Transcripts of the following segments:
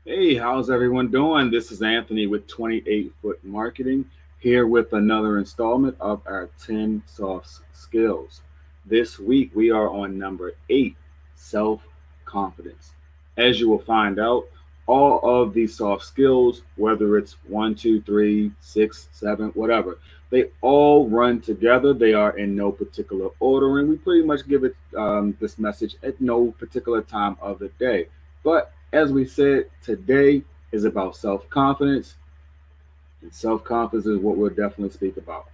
Hey, how's everyone doing? This is Anthony with 28 Foot Marketing here with another installment of our 10 soft skills. This week we are on number 8, self confidence. As you will find out, all of these soft skills, whether it's one, two, three, six, seven, whatever, they all run together. They are in no particular order, and we pretty much give it this message at no particular time of the day. But as we said, today is about self confidence, and self confidence is what we'll definitely speak about.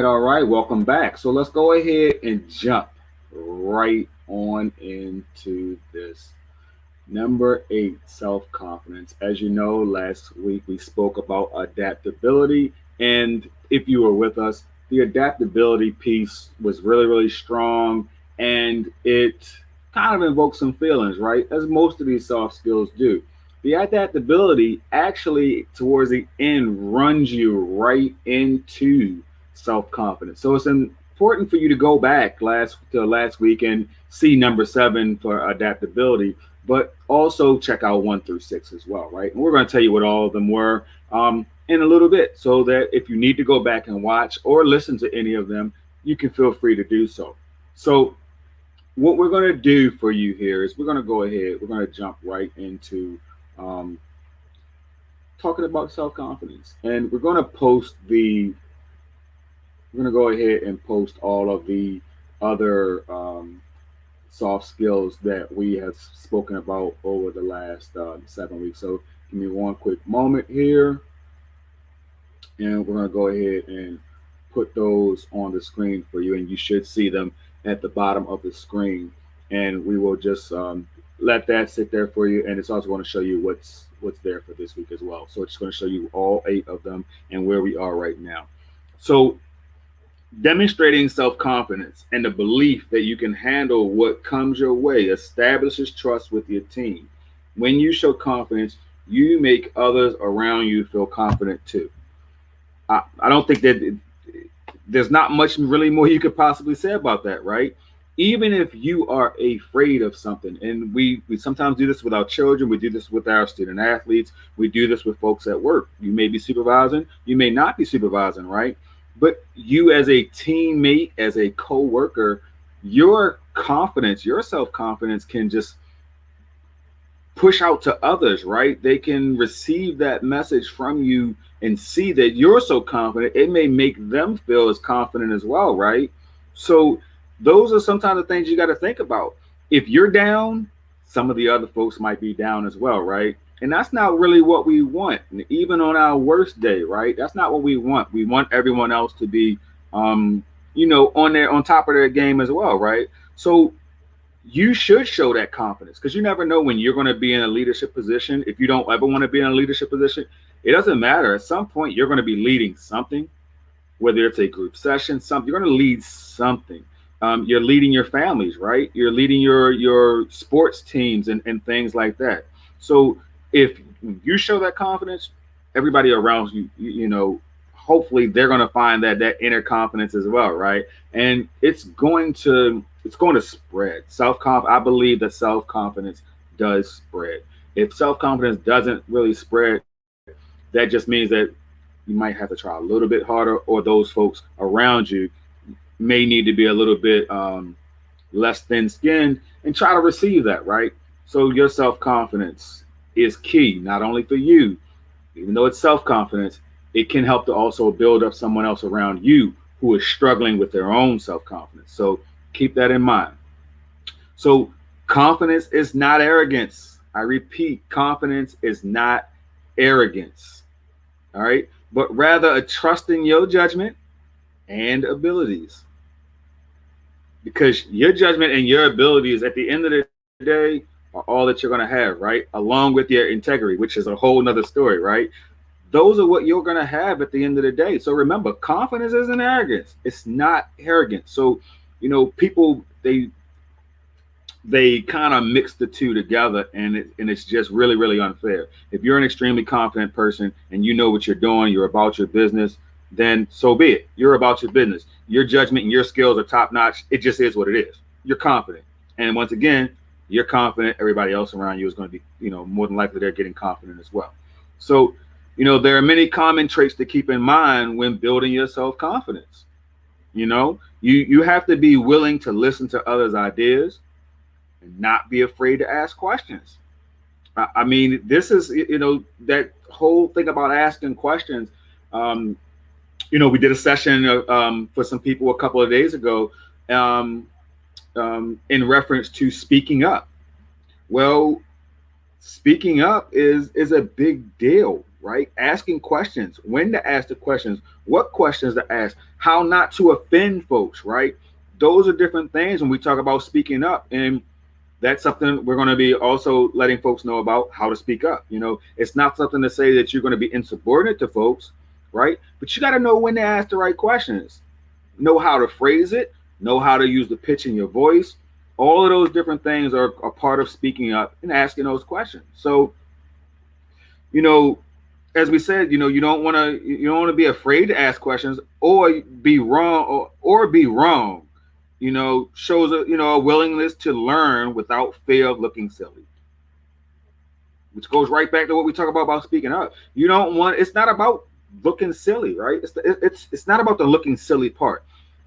All right. Welcome back. So let's go ahead and jump right on into this. Number 8, self confidence. As you know, last week we spoke about adaptability. And if you were with us, the adaptability piece was really, really strong. And it kind of invokes some feelings, right? As most of these soft skills do. The adaptability actually, towards the end, runs you right into self confidence. So it's important for you to go back last week and see number 7 for adaptability, but also check out 1 through 6 as well, right? And we're going to tell you what all of them were in a little bit, so that if you need to go back and watch or listen to any of them, you can feel free to do so. So, what we're going to do for you here is we're going to go ahead, we're going to jump right into um, talking about self confidence. And we're going to go ahead and post all of the other soft skills that we have spoken about over the last 7 weeks. So give me one quick moment here, and we're going to go ahead and put those on the screen for you, and you should see them at the bottom of the screen. And we will just let that sit there for you, and it's also going to show you what's there for this week as well. So it's going to show you all 8 of them and where we are right now. So demonstrating self confidence and the belief that you can handle what comes your way establishes trust with your team. When you show confidence, you make others around you feel confident too. I don't think that there's not much really more you could possibly say about that, right? Even if you are afraid of something, and we sometimes do this with our children, we do this with our student athletes, we do this with folks at work. You may be supervising, you may not be supervising, right? But you as a teammate, as a co-worker, your confidence, your self-confidence can just push out to others, right? They can receive that message from you and see that you're so confident, it may make them feel as confident as well, right? So those are sometimes the things you got to think about. If you're down, some of the other folks might be down as well, right? And that's not really what we want. And even on our worst day, right? That's not what we want. We want everyone else to be, on top of their game as well, right? So you should show that confidence, because you never know when you're going to be in a leadership position. If you don't ever want to be in a leadership position, it doesn't matter. At some point, you're going to be leading something, whether it's a group session, something. You're going to lead something. You're leading your families, right? You're leading your sports teams and things like that. So if you show that confidence, everybody around you, hopefully they're going to find that inner confidence as well, right? And it's going to spread. I believe that self confidence does spread. If self confidence doesn't really spread, that just means that you might have to try a little bit harder, or those folks around you may need to be a little bit less thin skinned and try to receive that, right? So your self confidence is key, not only for you, even though it's self confidence, it can help to also build up someone else around you who is struggling with their own self confidence. So keep that in mind. So confidence is not arrogance. I repeat, confidence is not arrogance. All right. But rather a trust in your judgment and abilities. Because your judgment and your abilities at the end of the day are all that you're going to have, right? Along with your integrity, which is a whole nother story, right? those are what you're going to have at the end of the day. So remember, confidence isn't arrogance. It's not arrogance. So, people, they kind of mix the two together, and it's just really, really unfair. If you're an extremely confident person and you know what you're doing, you're about your business, then so be it. You're about your business. Your judgment and your skills are top notch. It just is what it is. You're confident. And once again, you're confident. Everybody else around you is going to be, more than likely they're getting confident as well. So, there are many common traits to keep in mind when building your self confidence. You have to be willing to listen to others' ideas and not be afraid to ask questions. I mean, this is, that whole thing about asking questions. Um, we did a session for some people a couple of days ago, um, in reference to speaking up. Well, speaking up is a big deal, right? Asking questions, when to ask the questions, what questions to ask, how not to offend folks, right? Those are different things when we talk about speaking up. And that's something we're going to be also letting folks know about, how to speak up. It's not something to say that you're going to be insubordinate to folks, right? But you got to know when to ask the right questions, know how to phrase it, know how to use the pitch in your voice. All of those different things are a part of speaking up and asking those questions. So, you know, as we said, you don't want to be afraid to ask questions or be wrong, or be wrong. Shows a willingness to learn without fear of looking silly, which goes right back to what we talk about speaking up. You don't want. It's not about looking silly, right? It's not about the looking silly part.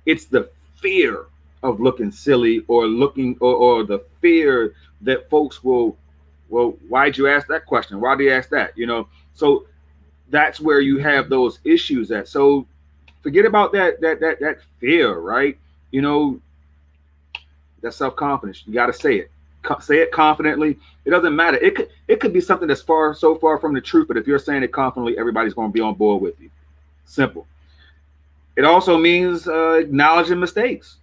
It's the fear of looking silly, or looking, or the fear that folks will. Well, why'd you ask that question? Why did you ask that? So that's where you have those issues at. So forget about that fear, right? You know, that self confidence. You got to say it. Say it confidently. It doesn't matter. It could be something that's so far from the truth, but if you're saying it confidently, everybody's going to be on board with you. Simple. It also means acknowledging mistakes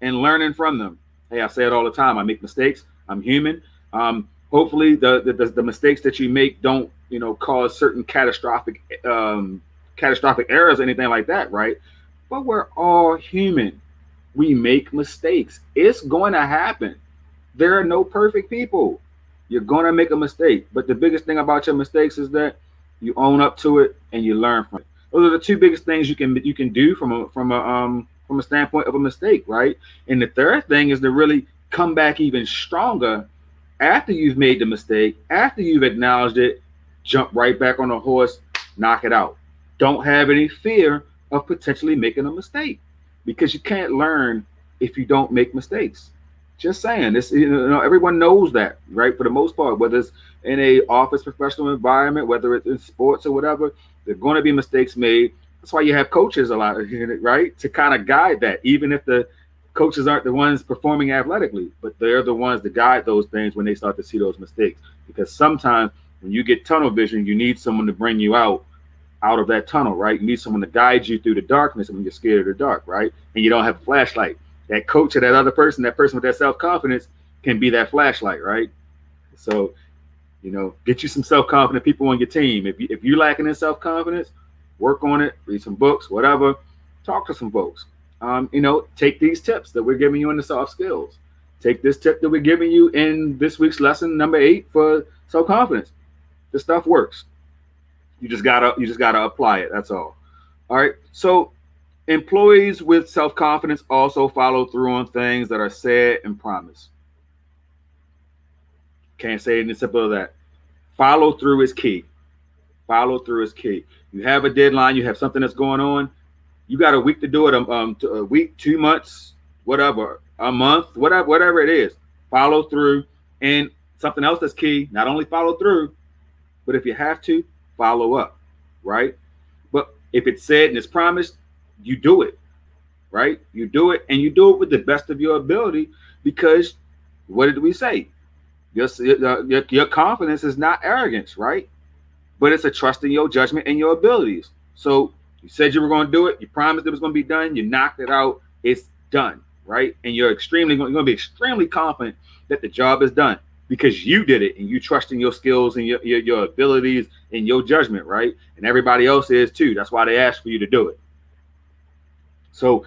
and learning from them. Hey, I say it all the time. I make mistakes. I'm human. Hopefully, the mistakes that you make don't cause certain catastrophic errors or anything like that, right? But we're all human. We make mistakes. It's going to happen. There are no perfect people. You're going to make a mistake. But the biggest thing about your mistakes is that you own up to it and you learn from it. Those are the two biggest things you can do from a standpoint of a mistake, right? And the third thing is to really come back even stronger after you've made the mistake, after you've acknowledged it. Jump right back on the horse, knock it out. Don't have any fear of potentially making a mistake, because you can't learn if you don't make mistakes. Just saying, this, everyone knows that, right? For the most part, whether it's in a office professional environment, whether it's in sports or whatever, there are going to be mistakes made. That's why you have coaches a lot, right? To kind of guide that, even if the coaches aren't the ones performing athletically, but they're the ones to guide those things when they start to see those mistakes. Because sometimes when you get tunnel vision, you need someone to bring you out of that tunnel, right? You need someone to guide you through the darkness when you're scared of the dark, right? And you don't have a flashlight. That coach or that other person, that person with that self-confidence, can be that flashlight, right? So, get you some self-confident people on your team. If you're lacking in self-confidence, work on it, read some books, whatever, talk to some folks. Take these tips that we're giving you in the soft skills. Take this tip that we're giving you in this week's lesson number 8 for self-confidence. This stuff works. You just gotta apply it. That's all. All right. So employees with self-confidence also follow through on things that are said and promised. Can't say it any simpler than that. Follow through is key. Follow through is key. You have a deadline. You have something that's going on. You got a week to do it. A week, 2 months, whatever, a month, whatever it is. Follow through. And something else that's key. Not only follow through, but if you have to, follow up, right? But if it's said and it's promised, you do it, right? You do it, and you do it with the best of your ability, because what did we say? Your confidence is not arrogance, right? But it's a trust in your judgment and your abilities. So you said you were going to do it. You promised it was going to be done. You knocked it out. It's done, right? And you're going to be extremely confident that the job is done, because you did it and you trust in your skills and your abilities and your judgment, right? And everybody else is too. That's why they ask for you to do it. So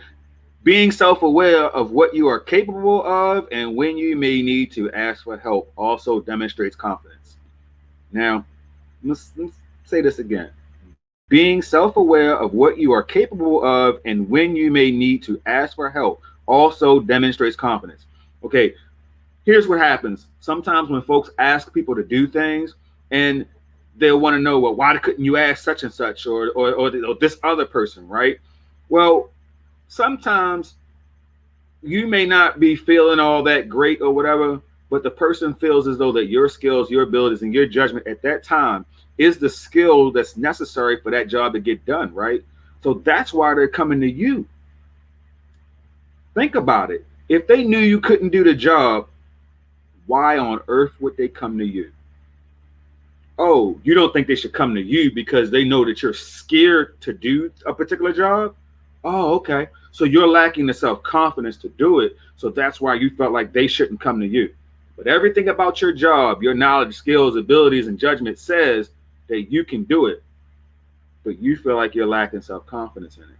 being self-aware of what you are capable of and when you may need to ask for help also demonstrates confidence. Now, let's say this again. Being self-aware of what you are capable of and when you may need to ask for help also demonstrates confidence. Okay, here's what happens. Sometimes when folks ask people to do things and they'll want to know, well, why couldn't you ask such and such or this other person, right? Well, sometimes you may not be feeling all that great or whatever, but the person feels as though that your skills, your abilities, and your judgment at that time is the skill that's necessary for that job to get done, right? So that's why they're coming to you. Think about it. If they knew you couldn't do the job, why on earth would they come to you? Oh, you don't think they should come to you because they know that you're scared to do a particular job? Oh, okay. So you're lacking the self-confidence to do it. So that's why you felt like they shouldn't come to you. But everything about your job, your knowledge, skills, abilities, and judgment says that you can do it. But you feel like you're lacking self-confidence in it.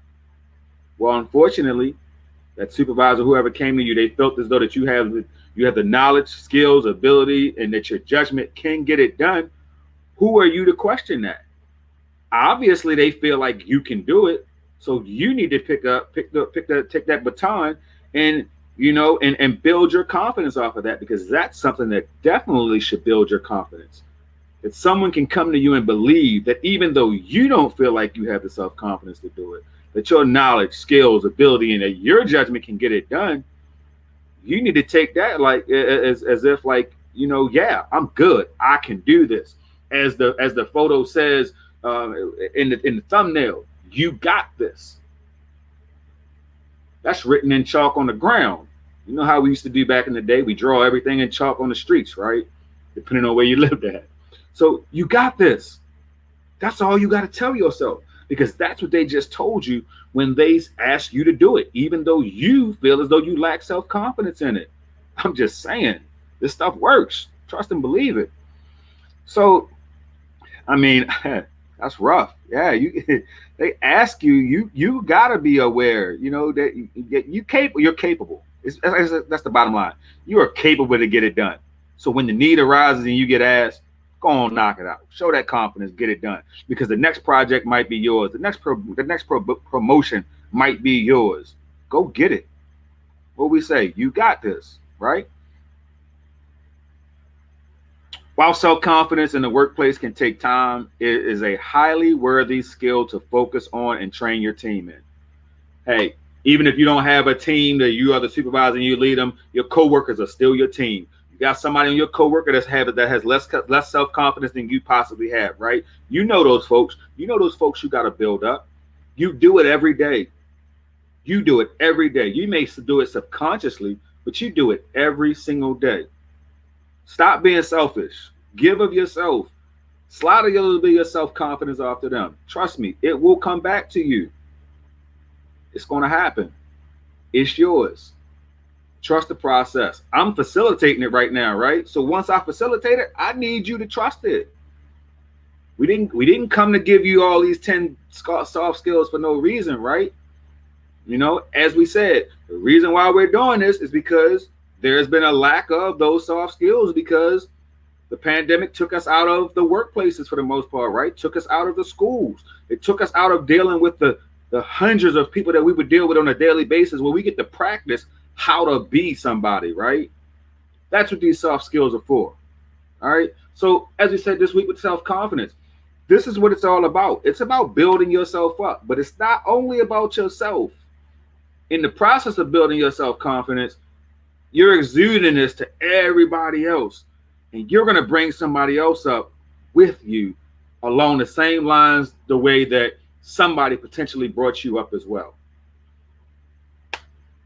Well, unfortunately, that supervisor, whoever came to you, they felt as though that you have the knowledge, skills, ability, and that your judgment can get it done. Who are you to question that? Obviously, they feel like you can do it. So you need to take that baton and and build your confidence off of that, because that's something that definitely should build your confidence. That someone can come to you and believe that even though you don't feel like you have the self-confidence to do it, that your knowledge, skills, ability, and that your judgment can get it done. You need to take that like as if like, yeah, I'm good. I can do this. As the photo says in the thumbnail, you got this. That's written in chalk on the ground. You know how we used to do back in the day? We draw everything in chalk on the streets, right? Depending on where you lived at. So you got this. That's all you got to tell yourself, because that's what they just told you when they asked you to do it, even though you feel as though you lack self-confidence in it. I'm just saying, this stuff works. Trust and believe it. So, I mean, that's rough. Yeah, they ask you gotta be aware, that you're capable. That's the bottom line. You are capable to get it done. So when the need arises and you get asked, go on, knock it out. Show that confidence, get it done, because the next project might be yours. The next promotion might be yours. Go get it. What we say, you got this, right? While self-confidence in the workplace can take time, it is a highly worthy skill to focus on and train your team in. Hey, even if you don't have a team that you are the supervisor and you lead them, your coworkers are still your team. You got somebody on your coworker that has less self-confidence than you possibly have, right? You know those folks. You know those folks you got to build up. You do it every day. You do it every day. You may do it subconsciously, but you do it every single day. Stop being selfish. Give of yourself. Slide a little bit of your self-confidence off to them. Trust me, it will come back to you. It's going to happen. It's yours. Trust the process. I'm facilitating it right now, right? So once I facilitate it, I need you to trust it. We didn't come to give you all these 10 soft skills for no reason, right? As we said, the reason why we're doing this is because there's been a lack of those soft skills, because the pandemic took us out of the workplaces for the most part, right? Took us out of the schools. It took us out of dealing with the hundreds of people that we would deal with on a daily basis, where we get to practice how to be somebody, right? That's what these soft skills are for. All right. So as we said this week with self-confidence, this is what it's all about. It's about building yourself up, but it's not only about yourself. In the process of building your self-confidence, you're exuding this to everybody else, and you're going to bring somebody else up with you along the same lines, the way that somebody potentially brought you up as well.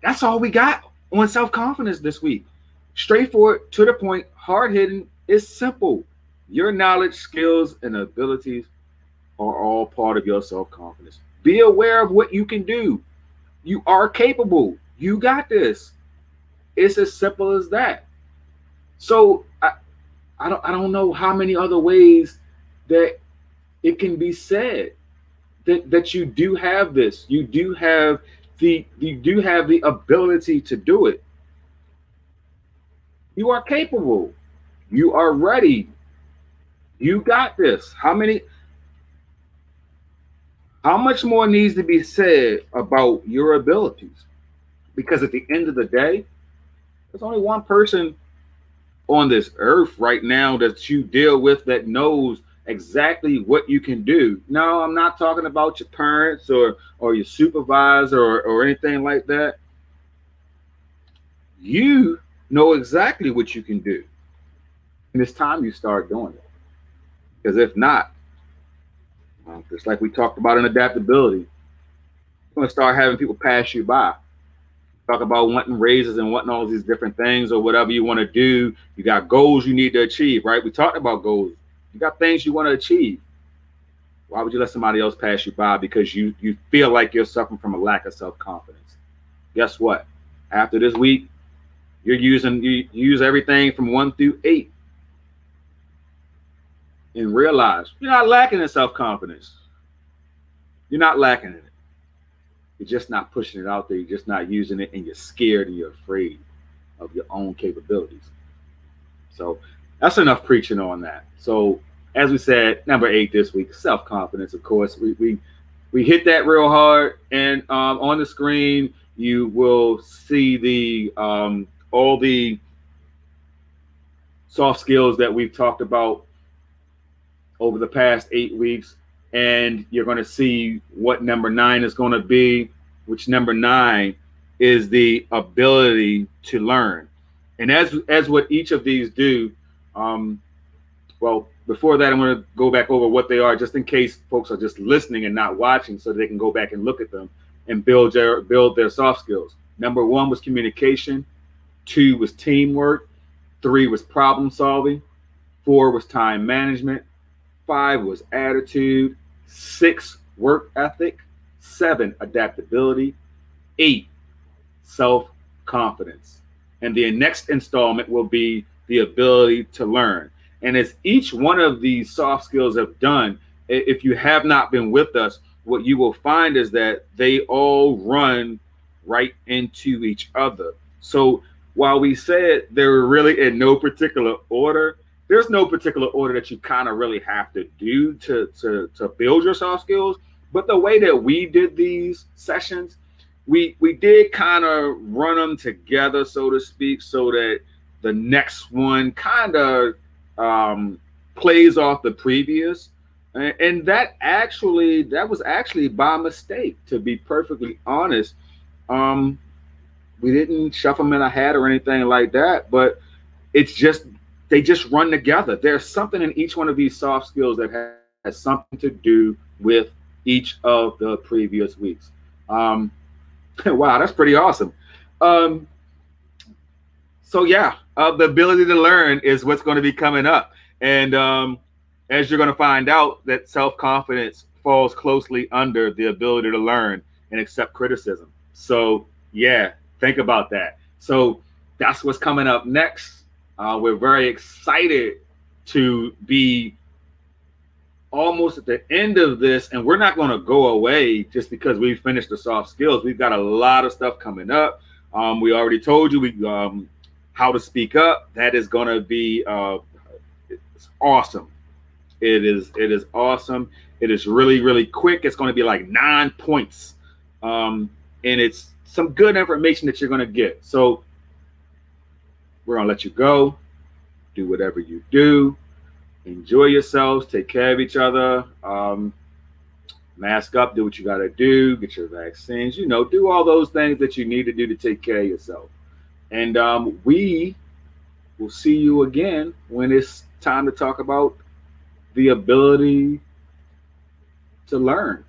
That's all we got on self-confidence this week. Straightforward, to the point, hard-hitting. It's simple. Your knowledge, skills, and abilities are all part of your self-confidence. Be aware of what you can do. You are capable. You got this. It's as simple as that. So I don't know how many other ways that it can be said that you do have this. You do have the ability to do it. You are capable. You are ready. You got this. How much more needs to be said about your abilities? Because at the end of the day, there's only one person on this earth right now that you deal with that knows exactly what you can do. No, I'm not talking about your parents or your supervisor or anything like that. You know exactly what you can do. And it's time you start doing it. Because if not, just like we talked about in adaptability, you're going to start having people pass you by. Talk about wanting raises and wanting all these different things or whatever you want to do. You got goals you need to achieve, right? We talked about goals. You got things you want to achieve. Why would you let somebody else pass you by because you feel like you're suffering from a lack of self confidence? Guess what? After this week, you use everything from 1 through 8 and realize you're not lacking in self confidence. You're not lacking in it. You're just not pushing it out there. You're just not using it, and you're scared and you're afraid of your own capabilities. So that's enough preaching on that. So as we said, number 8 this week, self confidence. Of course, we hit that real hard, and on the screen you will see the all the soft skills that we've talked about over the past 8 weeks, and you're going to see what number 9 is going to be, which number 9 is the ability to learn. And as what each of these do, well, before that, I'm going to go back over what they are, just in case folks are just listening and not watching, so they can go back and look at them and build their soft skills. Number 1 was communication. 2 was teamwork. 3 was problem solving. 4 was time management. 5 was attitude. 6, work ethic. 7, adaptability. 8, self confidence. And the next installment will be the ability to learn. And as each one of these soft skills have done, if you have not been with us, what you will find is that they all run right into each other. So while we said they're really in no particular order, there's no particular order that you kind of really have to do to build your soft skills. But the way that we did these sessions, we did kind of run them together, so to speak, so that the next one kind of plays off the previous. And that was actually by mistake, to be perfectly honest. We didn't shuffle them in a hat or anything like that, but it's just they just run together. There's something in each one of these soft skills that has something to do with each of the previous weeks. Wow, that's pretty awesome. Um, so yeah, the ability to learn is what's going to be coming up, and as you're going to find out, that self confidence falls closely under the ability to learn and accept criticism. So yeah, think about that. So that's what's coming up next. We're very excited to be almost at the end of this, and we're not going to go away just because we finished the soft skills. We've got a lot of stuff coming up. We already told you how to speak up. That is going to be it's awesome. It is awesome. It is really really quick. It's going to be like 9 points, and it's some good information that you're going to get. So we're going to let you go. Do whatever you do. Enjoy yourselves. Take care of each other. Mask up. Do what you got to do. Get your vaccines. Do all those things that you need to do to take care of yourself. And we will see you again when it's time to talk about the ability to learn.